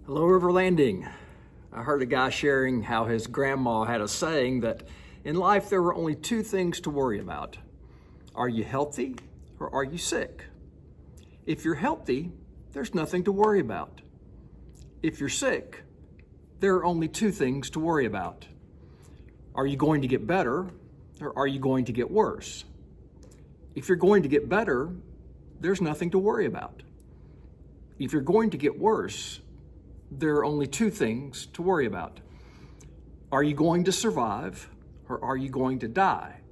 Hello, River Landing. I heard a guy sharing how his grandma had a saying that in life there were only two things to worry about. Are you healthy or are you sick? If you're healthy, there's nothing to worry about. If you're sick, there are only two things to worry about. Are you going to get better or are you going to get worse? If you're going to get better, there's nothing to worry about. If you're going to get worse, there are only two things to worry about. Are you going to survive or are you going to die?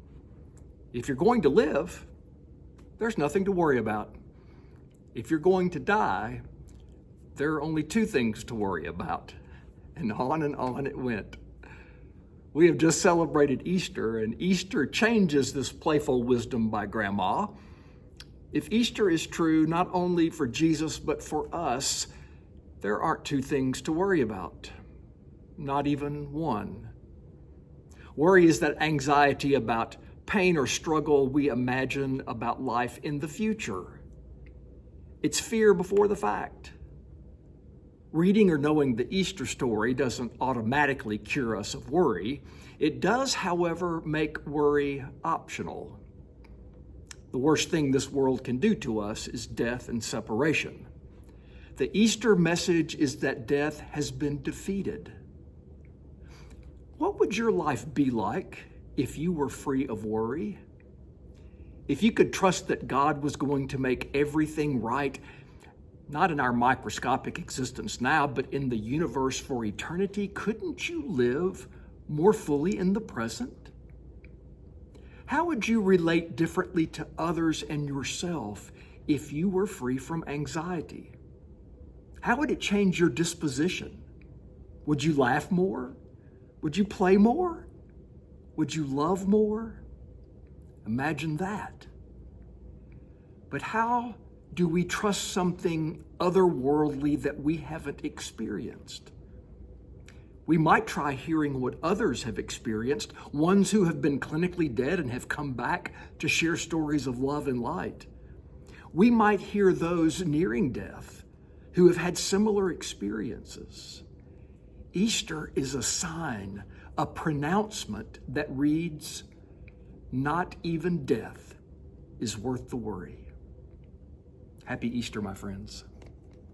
If you're going to live, there's nothing to worry about. If you're going to die, there are only two things to worry about. And on it went. We have just celebrated Easter, and Easter changes this playful wisdom by Grandma. If Easter is true not only for Jesus but for us, there aren't two things to worry about, not even one. Worry is that anxiety about pain or struggle we imagine about life in the future. It's fear before the fact. Reading or knowing the Easter story doesn't automatically cure us of worry. It does, however, make worry optional. The worst thing this world can do to us is death and separation. The Easter message is that death has been defeated. What would your life be like if you were free of worry? If you could trust that God was going to make everything right, not in our microscopic existence now, but in the universe for eternity, couldn't you live more fully in the present? How would you relate differently to others and yourself if you were free from anxiety? How would it change your disposition? Would you laugh more? Would you play more? Would you love more? Imagine that. But how do we trust something otherworldly that we haven't experienced? We might try hearing what others have experienced, ones who have been clinically dead and have come back to share stories of love and light. We might hear those nearing death who have had similar experiences. Easter is a sign, a pronouncement that reads, "Not even death is worth the worry." Happy Easter, my friends.